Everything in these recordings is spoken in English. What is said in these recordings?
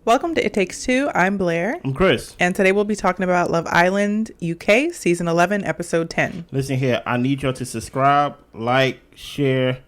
Welcome to It Takes Two. I'm Blair. I'm Chris. And today we'll be talking about Love Island UK, Season 11, Episode 10. Listen here, I need y'all to subscribe, like, share,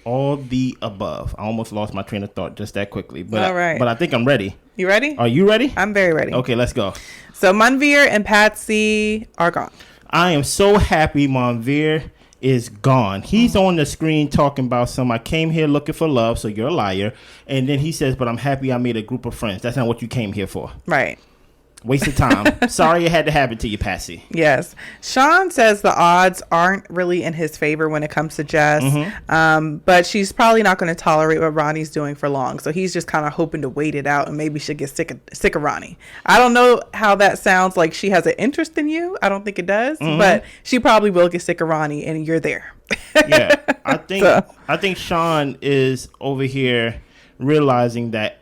all the above. I almost lost my train of thought just that quickly. But all right. But I think I'm ready. You ready? Are you ready? I'm very ready. Okay, let's go. So Manveer and Patsy are gone. I am so happy Manveer is gone. He's on the screen talking about I came here looking for love, so you're a liar. And then he says, but I'm happy I made a group of friends. That's not what you came here for. Right. Waste of time. Sorry it had to happen to you, Patsy. Yes. Sean says the odds aren't really in his favor when it comes to Jess. But she's probably not going to tolerate what Ronnie's doing for long. So he's just kind of hoping to wait it out and maybe she'll get sick of Ronnie. I don't know how that sounds like she has an interest in you. I don't think it does. But she probably will get sick of Ronnie and you're there. Yeah. I think Sean is over here realizing that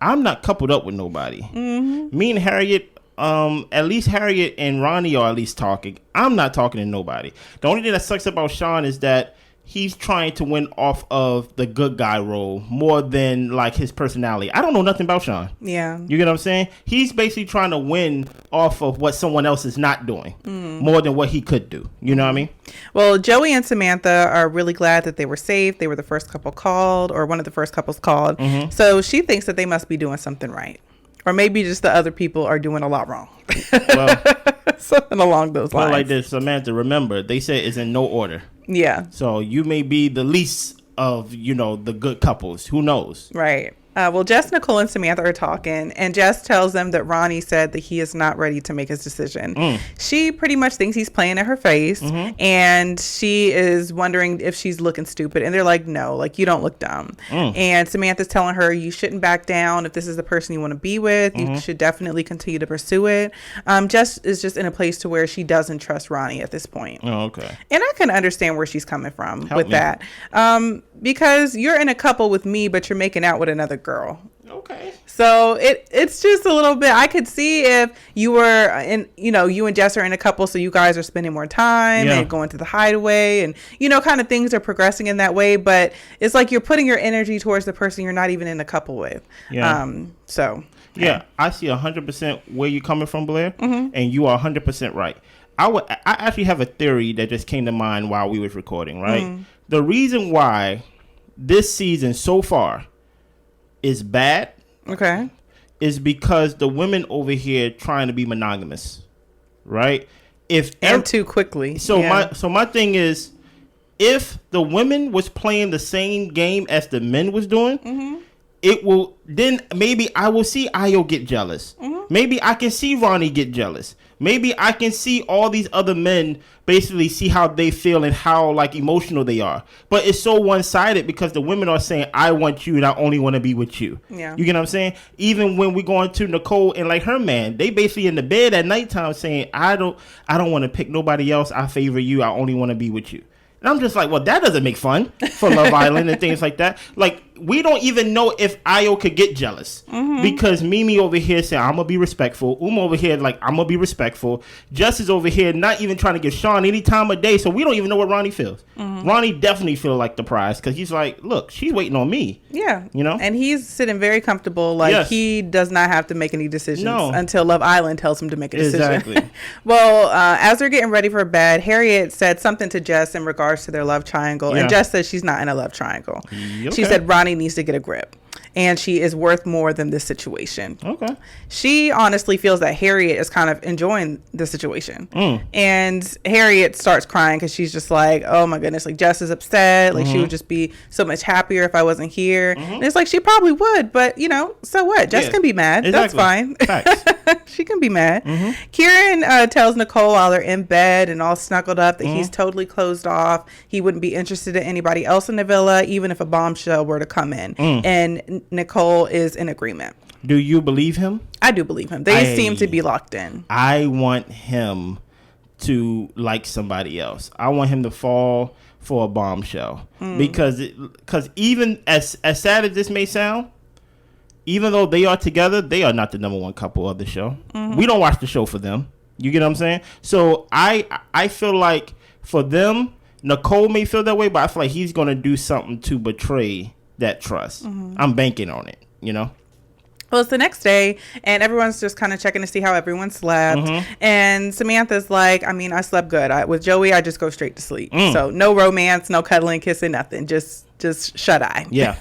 I'm not coupled up with nobody. Me and Harriet, at least Harriet and Ronnie are at least talking. I'm not talking to nobody. The only thing that sucks about Sean is that he's trying to win off of the good guy role more than like his personality. I don't know nothing about Sean. Yeah. You get what I'm saying? He's basically trying to win off of what someone else is not doing more than what he could do. You know what I mean? Well, Joey and Samantha are really glad that they were safe. They were the first couple called, or one of the first couples called. So she thinks that they must be doing something right. Or maybe just the other people are doing a lot wrong. Well, something along those lines. Well, like this, Samantha, remember, they say it's in no order. Yeah. So you may be the least of, the good couples. Who knows? Right. Well, Jess, Nicole, and Samantha are talking, and Jess tells them that Ronnie said that he is not ready to make his decision. She pretty much thinks he's playing in her face, and she is wondering if she's looking stupid. And they're like, no, like, you don't look dumb. And Samantha's telling her, you shouldn't back down. If this is the person you want to be with, you should definitely continue to pursue it. Jess is just in a place to where she doesn't trust Ronnie at this point. Oh, okay. And I can understand where she's coming from Help me. that. Because you're in a couple with me, but you're making out with another girl. Okay. So it's just a little bit. I could see if you were in, you and Jess are in a couple, so you guys are spending more time and going to the hideaway, and kind of things are progressing in that way. But it's like you're putting your energy towards the person you're not even in a couple with. Yeah. Yeah, I see 100% where you're coming from, Blair, and you are 100% right. I actually have a theory that just came to mind while we was recording. Right. The reason why this season so far is bad, is because the women over here trying to be monogamous, right? And too quickly. So my thing is, if the women was playing the same game as the men was doing, it will then maybe I will see Io get jealous. Maybe I can see Ronnie get jealous. Maybe I can see all these other men basically see how they feel and how like emotional they are. But it's so one-sided because the women are saying, I want you and I only want to be with you. Yeah. You get what I'm saying? Even when we go into Nicole and like her man, they basically in the bed at nighttime saying, I don't want to pick nobody else. I favor you. I only want to be with you. And I'm just like, well, that doesn't make fun for Love Island and things like that. Like, we don't even know if Io could get jealous because Mimi over here saying, I'm going to be respectful. over here like, I'm going to be respectful. Jess is over here not even trying to give Sean any time of day. So we don't even know what Ronnie feels. Ronnie definitely feel like the prize because he's like, look, she's waiting on me. Yeah. And he's sitting very comfortable. Like, he does not have to make any decisions until Love Island tells him to make a decision. Exactly. Well, as they're getting ready for bed, Harriet said something to Jess in regards to their love triangle. And Jess says she's not in a love triangle. Okay. She said Ronnie needs to get a grip. And she is worth more than this situation. Okay. She honestly feels that Harriet is kind of enjoying the situation. And Harriet starts crying because she's just like, oh my goodness, like Jess is upset. Like she would just be so much happier if I wasn't here. And it's like, she probably would, but so what? Jess can be mad. Exactly. That's fine. She can be mad. Kieran tells Nicole while they're in bed and all snuggled up that he's totally closed off. He wouldn't be interested in anybody else in the villa, even if a bombshell were to come in. And Nicole is in agreement. Do you believe him? I do believe him. They seem to be locked in. I want him to like somebody else. I want him to fall for a bombshell because even as sad as this may sound, even though they are together, they are not the number one couple of the show. We don't watch the show for them. You get what I'm saying? So I feel like for them, Nicole may feel that way, but I feel like he's going to do something to betray that trust. I'm banking on it, Well, it's the next day, and everyone's just kind of checking to see how everyone slept. And Samantha's like, I mean, I slept good. With Joey, I just go straight to sleep. So no romance, no cuddling, kissing, nothing. Just shut eye. Yeah.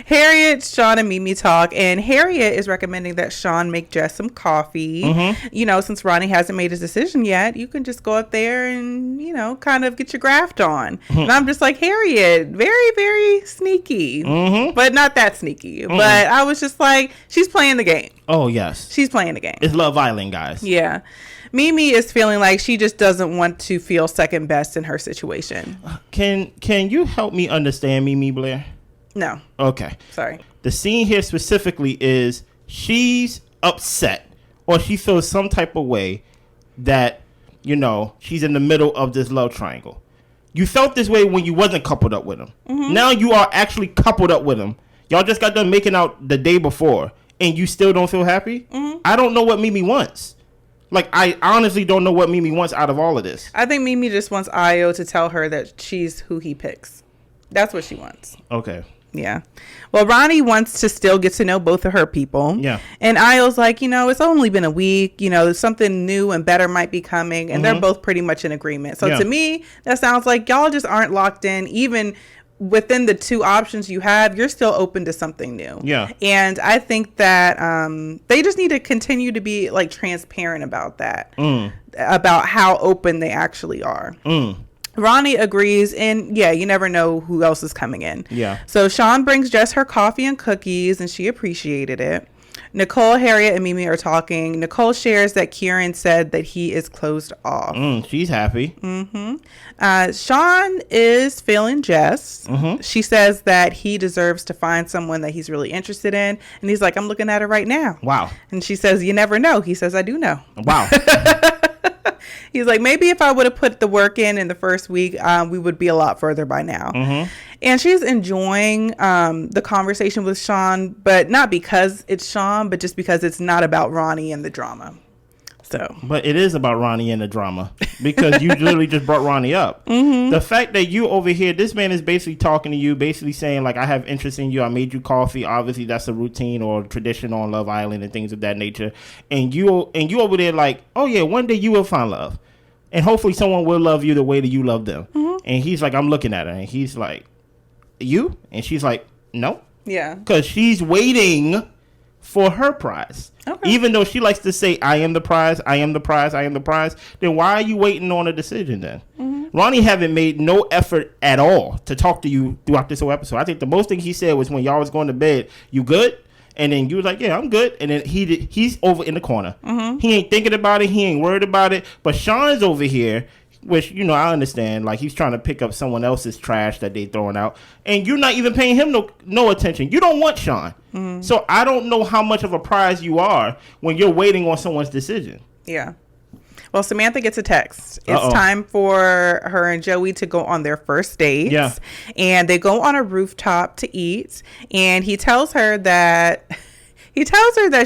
Harriet, Sean, and Mimi talk, and Harriet is recommending that Sean make Jess some coffee. You know, since Ronnie hasn't made his decision yet, you can just go up there and, you know, kind of get your graft on. And I'm just like, Harriet, very, very sneaky, but not that sneaky. But I was just like, she's playing the game. Oh, yes. She's playing the game. It's Love Island, guys. Yeah. Mimi is feeling like she just doesn't want to feel second best in her situation. Can you help me understand Mimi, Blair? No. Okay. Sorry. The scene here specifically is she's upset, or she feels some type of way that, you know, she's in the middle of this love triangle. You felt this way when you wasn't coupled up with him. Now you are actually coupled up with him. Y'all just got done making out the day before, and you still don't feel happy? I don't know what Mimi wants. Like, I honestly don't know what Mimi wants out of all of this. I think Mimi just wants Ayo to tell her that she's who he picks. That's what she wants. Okay. Yeah. Well, Ronnie wants to still get to know both of her people. Yeah. And Ayo's like, you know, it's only been a week. You know, something new and better might be coming. And they're both pretty much in agreement. So to me, that sounds like y'all just aren't locked in. Even within the two options you have, you're still open to something new. Yeah. And I think that they just need to continue to be like transparent about that, about how open they actually are. Ronnie agrees, and yeah, you never know who else is coming in. Yeah. So Sean brings Jess her coffee and cookies, and she appreciated it. Nicole, Harriet, and Mimi are talking. Nicole shares that Kieran said that he is closed off. She's happy. Sean is feeling Jess. She says that he deserves to find someone that he's really interested in. And he's like, I'm looking at her right now. Wow. And she says, you never know. He says, I do know. Wow. He's like, maybe if I would have put the work in the first week, we would be a lot further by now. And she's enjoying the conversation with Sean, but not because it's Sean, but just because it's not about Ronnie and the drama. So, but it is about Ronnie and the drama, because you literally just brought Ronnie up. The fact that you over here, this man is basically talking to you, basically saying like, I have interest in you. I made you coffee. Obviously, that's a routine or tradition on Love Island and things of that nature. And you over there like, oh yeah, one day you will find love, and hopefully someone will love you the way that you love them. And he's like, I'm looking at her, and he's like, you? And she's like, no. Yeah. Because she's waiting for her prize. Okay. Even though she likes to say, I am the prize, I am the prize, I am the prize, then why are you waiting on a decision then? Ronnie haven't made no effort at all to talk to you throughout this whole episode. I think the most thing he said was when y'all was going to bed, you good? And then you was like, yeah, I'm good. And then he's over in the corner. He ain't thinking about it. He ain't worried about it. But Sean's over here, which, you know, I understand. Like, he's trying to pick up someone else's trash that they throwing out. And you're not even paying him no attention. You don't want Sean. So I don't know how much of a prize you are when you're waiting on someone's decision. Yeah. Well, Samantha gets a text. It's time for her and Joey to go on their first dates. Yeah. And they go on a rooftop to eat. And he tells her that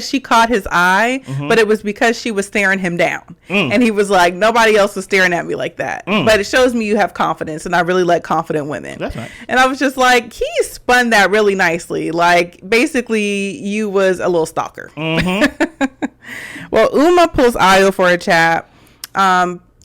she caught his eye, but it was because she was staring him down. And he was like, nobody else was staring at me like that. But it shows me you have confidence, and I really like confident women. That's right. And I was just like, he spun that really nicely. Like, basically, you was a little stalker. Well, Uma pulls Ayo for a chat.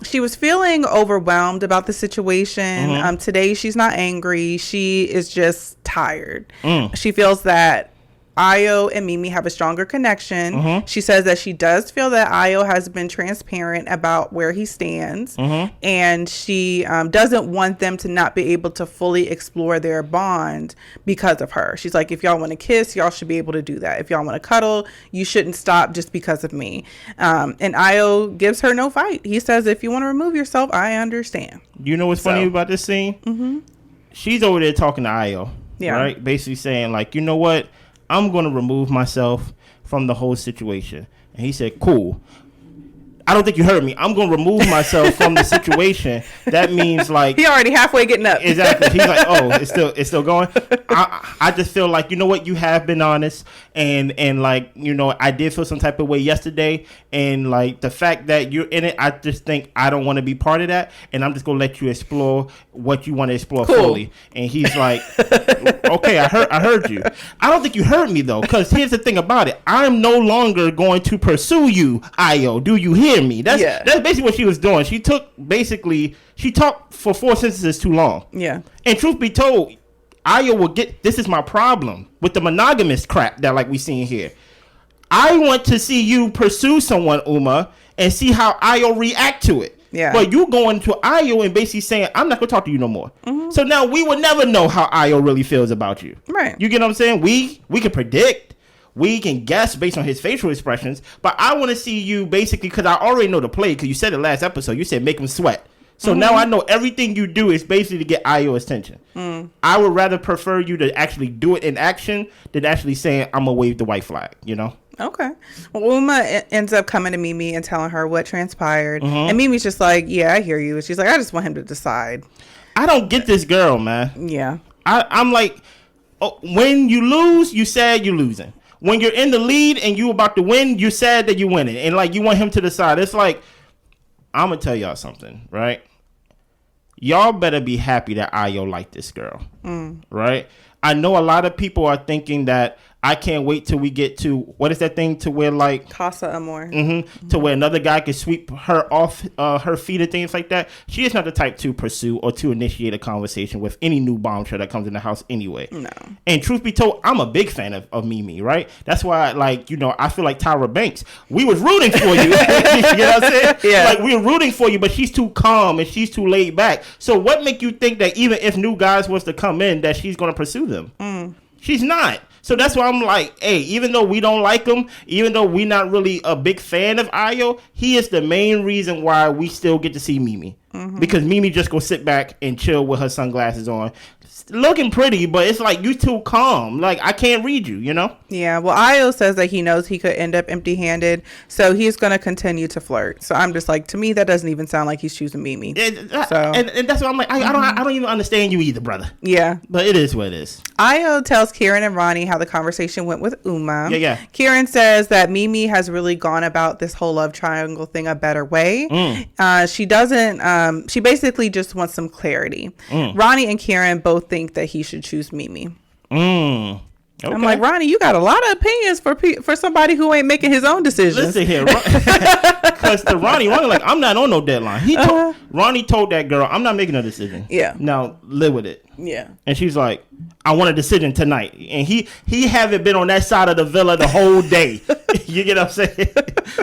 She was feeling overwhelmed about the situation. Today, she's not angry. She is just tired. She feels that Ayo and Mimi have a stronger connection. She says that she does feel that Ayo has been transparent about where he stands, and she doesn't want them to not be able to fully explore their bond because of her. She's like, if y'all want to kiss, y'all should be able to do that. If y'all want to cuddle, you shouldn't stop just because of me. And Ayo gives her no fight. He says, if you want to remove yourself, I understand. You know what's funny about this scene? She's over there talking to Ayo, right? Basically saying like, you know what? I'm going to remove myself from the whole situation. And he said, cool. I don't think you heard me. I'm going to remove myself from the situation. That means like he already halfway getting up. Exactly. He's like, oh, it's still going. I just feel like, you know what, you have been honest, and like, you know, I did feel some type of way yesterday, and like the fact that you're in it, I just think I don't want to be part of that, and I'm just gonna let you explore what you want to explore fully. And he's like, okay, I heard you. I don't think you heard me though, because here's the thing about it. I'm no longer going to pursue you, Io. Do you hear me? That's basically what she was doing. She talked for 4 sentences too long. Yeah. And truth be told, Io will get, this is my problem with the monogamous crap that like we seen here. I want to see you pursue someone, Uma, and see how Io react to it. Yeah. But you going to Io and basically saying, I'm not going to talk to you no more. Mm-hmm. So now we will never know how Io really feels about you. Right. You get what I'm saying? We can predict. We can guess based on his facial expressions. But I want to see you basically, because I already know the play, because you said it last episode. You said make him sweat. So now I know everything you do is basically to get Io's attention. I would rather prefer you to actually do it in action than actually saying, I'm going to wave the white flag, you know? Okay. Well, Uma ends up coming to Mimi and telling her what transpired. And Mimi's just like, yeah, I hear you. And she's like, I just want him to decide. I don't get this girl, man. Yeah. I'm like, when you lose, you sad you're losing. When you're in the lead and you about to win, you're sad that you're winning. And like, you want him to decide. It's like, I'm going to tell y'all something, right? Y'all better be happy that Io like this girl, right? I know a lot of people are thinking that I can't wait till we get to, what is that thing to where like Casa Amor, to where another guy can sweep her off her feet and things like that. She is not the type to pursue or to initiate a conversation with any new bombshell that comes in the house anyway. No. And truth be told, I'm a big fan of Mimi, right? That's why, like, you know, I feel like Tyra Banks. We was rooting for you. You know what I'm saying? Yeah. Like, we were rooting for you, but she's too calm and she's too laid back. So what make you think that even if new guys was to come in, that she's going to pursue them? She's not. So that's why I'm like, hey, even though we don't like him, even though we're not really a big fan of Io, he is the main reason why we still get to see Mimi. Because Mimi just go sit back and chill with her sunglasses on. Looking pretty, but it's like, you too calm. Like, I can't read you, you know? Yeah, well, Io says that he knows he could end up empty-handed, so he's going to continue to flirt. So I'm just like, to me, that doesn't even sound like he's choosing Mimi. And that's what I'm like, I don't even understand you either, brother. Yeah. But it is what it is. Io tells Kieran and Ronnie how the conversation went with Uma. Yeah. Kieran says that Mimi has really gone about this whole love triangle thing a better way. She doesn't, she basically just wants some clarity. Ronnie and Kieran both think that he should choose Mimi. Okay. I'm like, Ronnie, you got a lot of opinions for somebody who ain't making his own decisions. Listen here, because to Ronnie, like, I'm not on no deadline. Ronnie told that girl, I'm not making a decision. Yeah. Now live with it. Yeah. And she's like, I want a decision tonight. And he haven't been on that side of the villa the whole day. You get what I'm saying?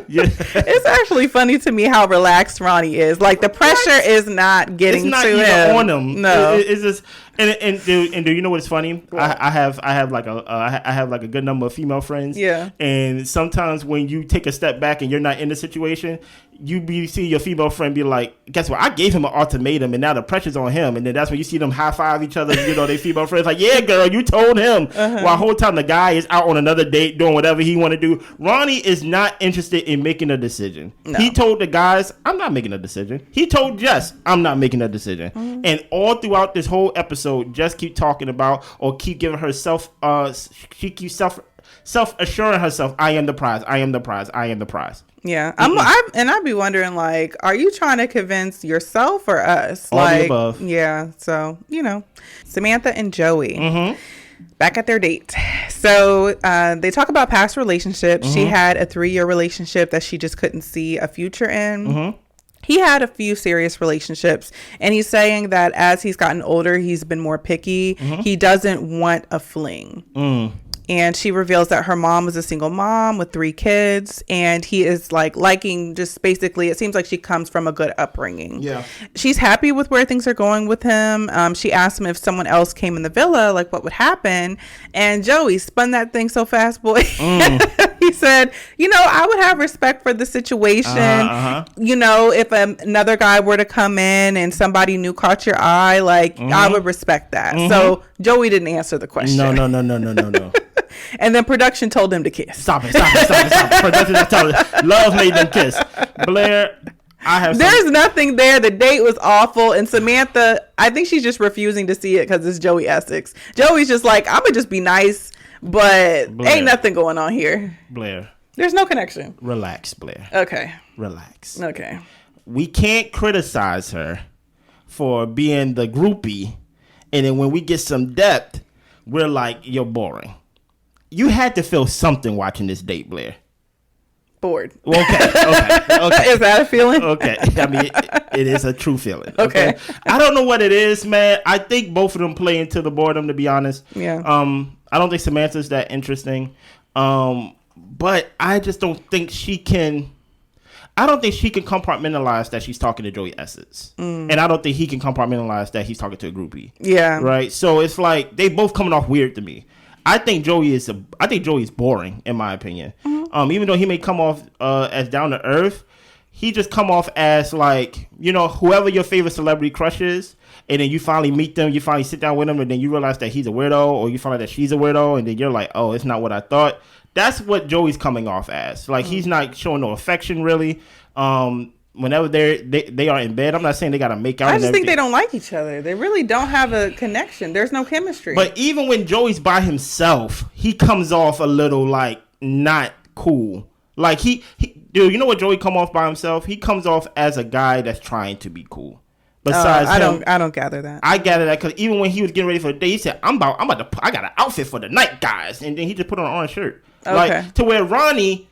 Yeah. It's actually funny to me how relaxed Ronnie is. Like, the pressure is not getting it's not to even him. on him. No. It's just and do you know what's funny? I have like a good number of female friends. Yeah. And sometimes when you take a step back and you're not in the situation, you see your female friend be like, guess what? I gave him an ultimatum and now the pressure's on him. And then that's when you see them high five each other. You know, they female friends like, yeah, girl, you told him. While the whole time the guy is out on another date doing whatever he want to do. Ronnie is not interested in making a decision. No. He told the guys, I'm not making a decision. He told Jess, I'm not making a decision. And all throughout this whole episode, Jess keep talking about or keep giving herself, she keeps self-assuring herself, I am the prize, I am the prize, I am the prize. Yeah, I'd be wondering, like, are you trying to convince yourself or us? All like, the above. Yeah, so, you know, Samantha and Joey, back at their date. So they talk about past relationships. She had a 3-year relationship that she just couldn't see a future in. He had a few serious relationships, and he's saying that as he's gotten older, he's been more picky. He doesn't want a fling. And she reveals that her mom was a single mom with 3 kids. And he is like liking just basically, it seems like she comes from a good upbringing. Yeah. She's happy with where things are going with him. She asked him if someone else came in the villa, like what would happen. And Joey spun that thing so fast, boy. He said, you know, I would have respect for the situation. You know, if another guy were to come in and somebody new caught your eye, like I would respect that. So Joey didn't answer the question. No. And then production told them to kiss. Stop it. Production just told them. Love made them kiss. Blair, there's nothing there. The date was awful. And Samantha, I think she's just refusing to see it because it's Joey Essex. Joey's just like, I'm going to just be nice, but Blair, ain't nothing going on here. Blair. There's no connection. Relax, Blair. Okay. Relax. Okay. We can't criticize her for being the groupie. And then when we get some depth, we're like, you're boring. You had to feel something watching this date, Blair. Bored. Okay. Is that a feeling? Okay. I mean, it is a true feeling. Okay. I don't know what it is, man. I think both of them play into the boredom, to be honest. Yeah. I don't think Samantha's that interesting. But I just don't think she can. I don't think she can compartmentalize that she's talking to Joey Essex. And I don't think he can compartmentalize that he's talking to a groupie. Yeah. Right? So it's like they both coming off weird to me. I think Joey is boring, in my opinion. Even though he may come off as down to earth, he just come off as like, you know, whoever your favorite celebrity crush is, and then you finally meet them, you finally sit down with them, and then you realize that he's a weirdo, or you find out that she's a weirdo, and then you're like, oh, it's not what I thought. That's what Joey's coming off as. Like, he's not showing no affection, really. Whenever they are in bed, I'm not saying they got to make out. I just think they don't like each other. They really don't have a connection. There's no chemistry. But even when Joey's by himself, he comes off a little like not cool. Like dude, you know what Joey come off by himself? He comes off as a guy that's trying to be cool. Besides I don't gather that. I gather that because even when he was getting ready for the day, he said, I got an outfit for the night, guys. And then he just put on an orange shirt. Okay. Like, to where Ronnie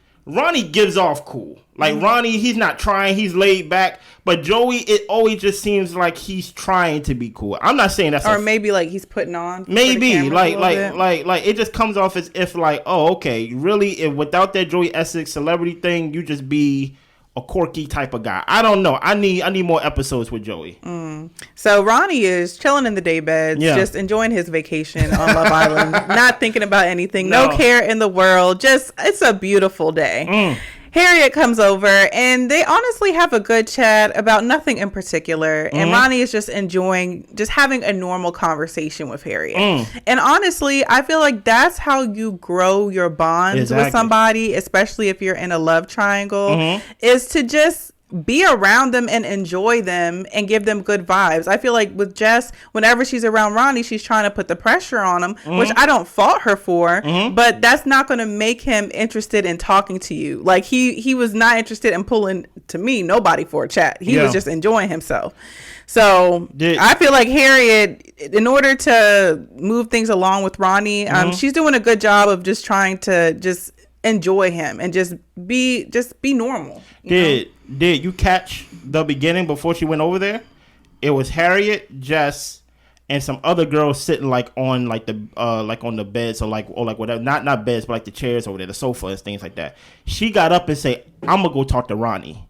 gives off cool. Like, Ronnie, he's not trying. He's laid back. But Joey, it always just seems like he's trying to be cool. I'm not saying that's... Or maybe, like, he's putting on... Maybe. Like, it just comes off as if, like, oh, okay. Really, if without that Joey Essex celebrity thing, you just be a quirky type of guy. I don't know. I need more episodes with Joey. So Ronnie is chilling in the daybeds, just enjoying his vacation on Love Island, not thinking about anything, no care in the world. Just, it's a beautiful day. Harriet comes over and they honestly have a good chat about nothing in particular. And Ronnie is just enjoying just having a normal conversation with Harriet. And honestly, I feel like that's how you grow your bonds with somebody, especially if you're in a love triangle, is to just be around them and enjoy them and give them good vibes. I feel like with Jess, whenever she's around Ronnie, she's trying to put the pressure on him, which I don't fault her for, but that's not going to make him interested in talking to you. Like he was not interested in pulling, to me, nobody for a chat. He was just enjoying himself. So I feel like Harriet, in order to move things along with Ronnie, she's doing a good job of just trying to just enjoy him and just be normal. Did you catch the beginning before she went over there? It was Harriet, Jess, and some other girls sitting like on like the beds or whatever, not beds, but like the chairs over there, the sofa and things like that. She got up and said, "I'm gonna go talk to Ronnie."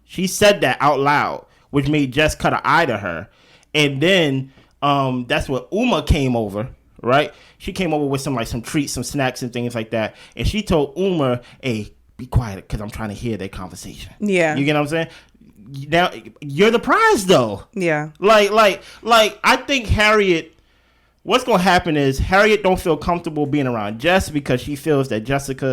She said that out loud, which made Jess cut an eye to her. And then that's when Uma came over. Right? She came over with some treats, some snacks and things like that. And she told Uma, hey, be quiet because I'm trying to hear their conversation. Yeah. You get what I'm saying? Now, you're the prize, though. Yeah. Like I think Harriet, what's going to happen is Harriet don't feel comfortable being around Jess because she feels that Jessica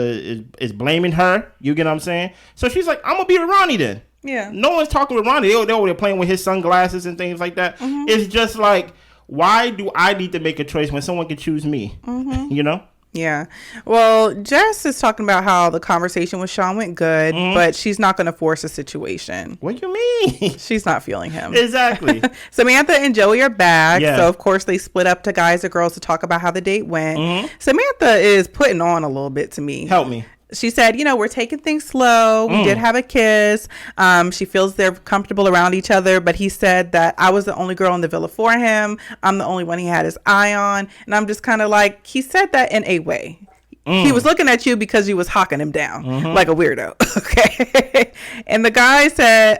is blaming her. You get what I'm saying? So she's like, I'm going to be with Ronnie then. Yeah. No one's talking with Ronnie. They're over there playing with his sunglasses and things like that. It's just like, why do I need to make a choice when someone can choose me? You know? Yeah. Well, Jess is talking about how the conversation with Sean went good, but she's not going to force a situation. What do you mean? She's not feeling him. Exactly. Samantha and Joey are back. Yeah. So, of course, they split up to guys and girls to talk about how the date went. Samantha is putting on a little bit to me. Help me. She said, we're taking things slow. We did have a kiss. She feels they're comfortable around each other. But he said that I was the only girl in the villa for him. I'm the only one he had his eye on. And I'm just kind of like, he said that in a way. He was looking at you because you was hawking him down like a weirdo. Okay. And the guy said,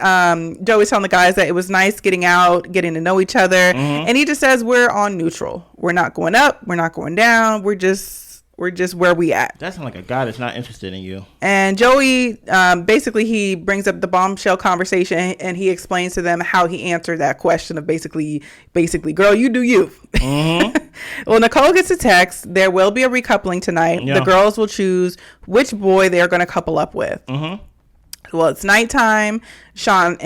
Joey's telling the guys that it was nice getting out, getting to know each other. And he just says, we're on neutral. We're not going up. We're not going down. We're just where we at. That sounds like a guy that's not interested in you. And Joey, basically, he brings up the bombshell conversation and he explains to them how he answered that question of basically, girl, you do you. Well, Nicole gets a text. There will be a recoupling tonight. Yeah. The girls will choose which boy they're going to couple up with. Mm-hmm. Well, it's nighttime. Sean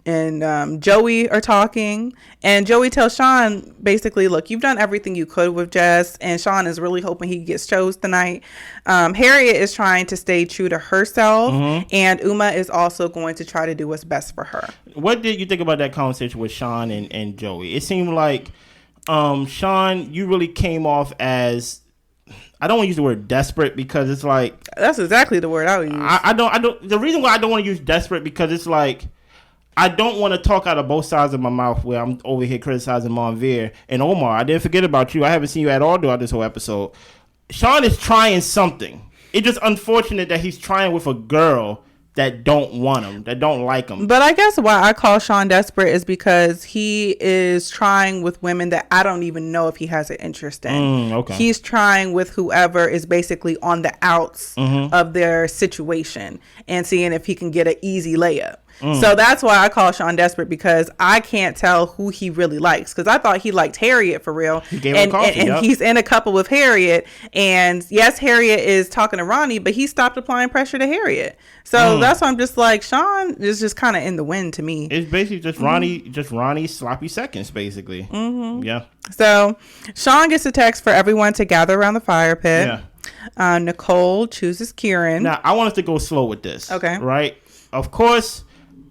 and Joey are talking, and Joey tells Sean basically, look, you've done everything you could with Jess, and Sean is really hoping he gets chose tonight. Harriet is trying to stay true to herself, and Uma is also going to try to do what's best for her. What did you think about that conversation with Sean and Joey? It seemed like Sean, you really came off as, I don't want to use the word desperate because it's like, that's exactly the word I would use. I don't. The reason why I don't want to use desperate because it's like, I don't want to talk out of both sides of my mouth where I'm over here criticizing Monveer and Omar. I didn't forget about you. I haven't seen you at all throughout this whole episode. Sean is trying something. It's just unfortunate that he's trying with a girl that don't want him, that don't like him. But I guess why I call Sean desperate is because he is trying with women that I don't even know if he has an interest in. Okay. He's trying with whoever is basically on the outs of their situation and seeing if he can get an easy layup. So that's why I call Sean desperate, because I can't tell who he really likes, because I thought he liked Harriet for real. He gave him coffee, and he's in a couple with Harriet, and yes, Harriet is talking to Ronnie, but he stopped applying pressure to Harriet. So that's why I'm just like, Sean is just kind of in the wind to me. It's basically just Ronnie's sloppy seconds, basically. Yeah. So Sean gets a text for everyone to gather around the fire pit. Yeah. Nicole chooses Kieran. Now I want us to go slow with this. Okay. Right. Of course,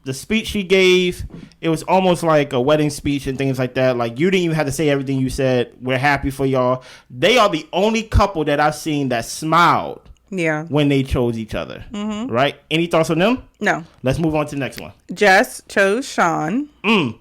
the speech she gave, it was almost like a wedding speech and things like that. Like, you didn't even have to say everything you said. We're happy for y'all. They are the only couple that I've seen that smiled. Yeah. When they chose each other. Right? Any thoughts on them? No. Let's move on to the next one. Jess chose Sean. I'm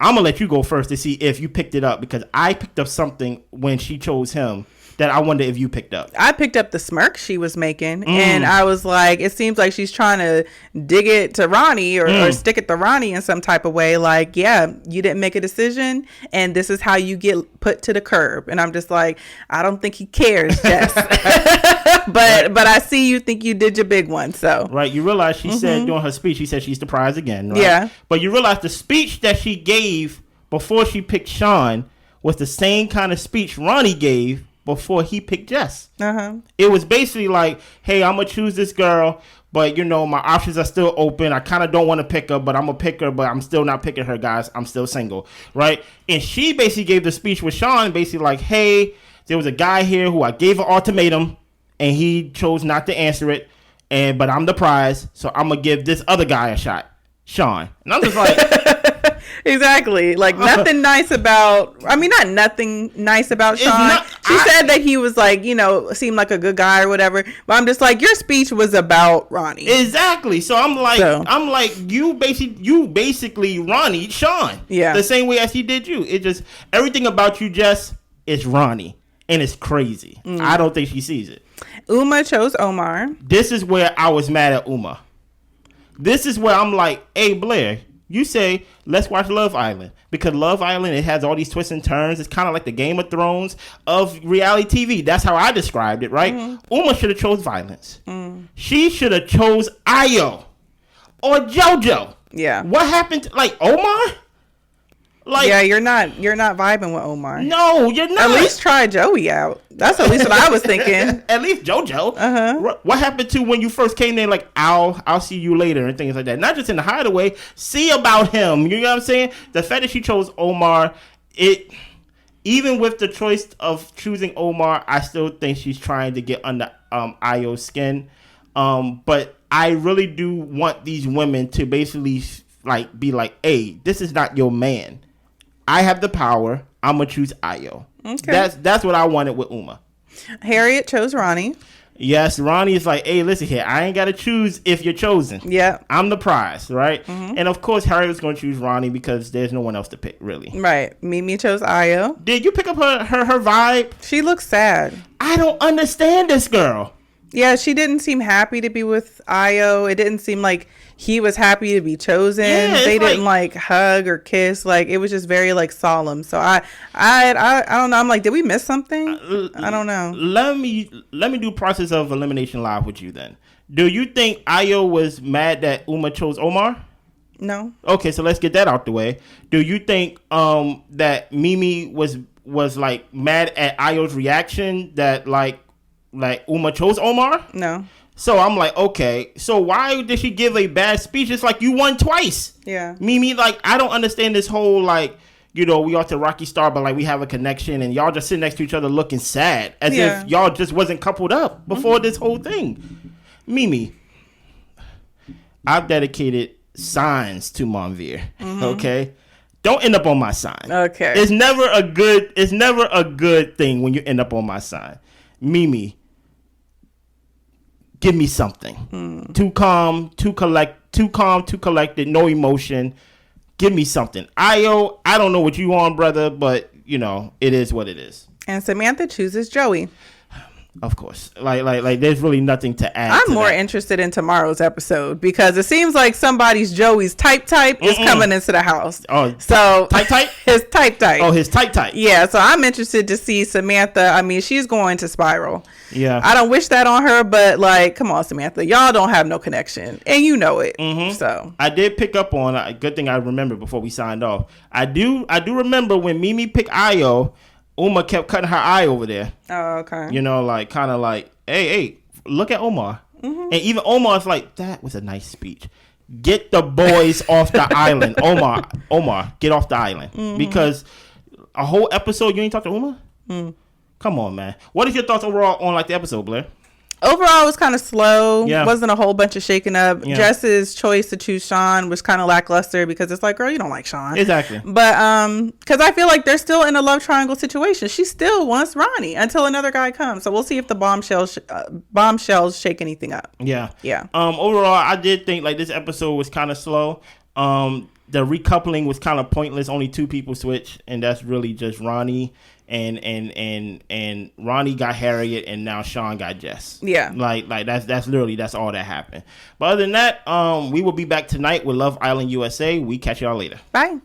going to let you go first to see if you picked it up, because I picked up something when she chose him that I wonder if you picked up. I picked up the smirk she was making, and I was like, it seems like she's trying to dig it to Ronnie or stick it to Ronnie in some type of way. Like, yeah, you didn't make a decision, and this is how you get put to the curb. And I'm just like, I don't think he cares, Jess. but I see you think you did your big one. So right, you realize she said during her speech, she said she's the prize again. Right? Yeah. But you realize the speech that she gave before she picked Sean was the same kind of speech Ronnie gave before he picked Jess. It was basically like, hey, I'm gonna choose this girl, but you know, my options are still open. I kind of don't want to pick her, but I'm gonna pick her, but I'm still not picking her, guys. I'm still single, right? And she basically gave the speech with Sean, basically like, hey, there was a guy here who I gave an ultimatum and he chose not to answer it, but I'm the prize, so I'm gonna give this other guy a shot, Sean. And I'm just like, exactly. Like, nothing nice about, I mean, not nothing nice about Sean. She said that he was like, you know, seemed like a good guy or whatever. But I'm just like, your speech was about Ronnie. Exactly. So I'm like, you basically Ronnie Sean. Yeah. The same way as he did you. It just, everything about you, Jess, is Ronnie. And it's crazy. I don't think she sees it. Uma chose Omar. This is where I was mad at Uma. This is where I'm like, hey, Blair, you say, let's watch Love Island. Because Love Island, it has all these twists and turns. It's kind of like the Game of Thrones of reality TV. That's how I described it, right? Uma should have chose violence. She should have chose Ayo or JoJo. Yeah. What happened to, like, Omar? Like, yeah, you're not vibing with Omar. No, you're not. At least try Joey out. That's at least what I was thinking. At least JoJo. What happened to when you first came there? Like, I'll see you later and things like that. Not just in the hideaway. See about him. You know what I'm saying? The fact that she chose Omar, even with the choice of choosing Omar, I still think she's trying to get under Ayo's skin. But I really do want these women to basically like be like, hey, this is not your man. I have the power. I'm gonna choose Ayo. Okay. That's what I wanted with Uma. Harriet chose Ronnie. Yes, Ronnie is like, hey, listen here. I ain't gotta choose if you're chosen. Yeah, I'm the prize, right? And of course, Harriet was gonna choose Ronnie because there's no one else to pick, really. Right. Mimi chose Ayo. Did you pick up her vibe? She looks sad. I don't understand this girl. Yeah, she didn't seem happy to be with Ayo. It didn't seem like he was happy to be chosen. Yeah, they didn't like hug or kiss. Like, it was just very like solemn. So I don't know. I'm like, did we miss something? I don't know. Let me do process of elimination live with you then. Do you think Ayo was mad that Uma chose Omar? No. Okay, so let's get that out the way. Do you think that Mimi was was like mad at Ayo's reaction that like Uma chose Omar? No. So I'm like, okay, so why did she give a bad speech? It's like you won twice. Yeah. Mimi, like, I don't understand this whole, like, you know, we are to Rocky Star, but like we have a connection, and y'all just sit next to each other looking sad as if y'all just wasn't coupled up before this whole thing. Mimi, I've dedicated signs to Monveer. Okay? Don't end up on my sign. Okay. It's never a good thing when you end up on my sign. Mimi, give me something. Too calm, too collected, no emotion. Give me something. Ayo, I don't know what you on, brother, but you know, it is what it is. And Samantha chooses Joey. Of course. Like there's really nothing to add. I'm more interested in tomorrow's episode because it seems like somebody's Joey's type is coming into the house. Oh, so type? His type. Oh, his type. Yeah, so I'm interested to see Samantha. I mean, she's going to spiral. Yeah. I don't wish that on her, but like, come on, Samantha. Y'all don't have no connection. And you know it. So I did pick up on a good thing I remember before we signed off. I do remember when Mimi picked Ayo, Uma kept cutting her eye over there. Oh, okay. You know, like, kind of like, hey, look at Omar. And even Omar's like, that was a nice speech. Get the boys off the island. Omar, get off the island. Because a whole episode, you ain't talk to Uma? Come on, man. What is your thoughts overall on, like, the episode, Blair? Overall, it was kind of slow. Yeah. Wasn't a whole bunch of shaking up. Yeah. Jess's choice to choose Sean was kind of lackluster because it's like, girl, you don't like Sean. Exactly. But because I feel like they're still in a love triangle situation. She still wants Ronnie until another guy comes. So we'll see if the bombshells shake anything up. Yeah. Yeah. Overall, I did think like this episode was kind of slow. The recoupling was kind of pointless. Only two people switched, and that's really just Ronnie. And Ronnie got Harriet, and now Sean got Jess. Yeah, like that's literally that's all that happened. But other than that, we will be back tonight with Love Island USA. We catch y'all later. Bye.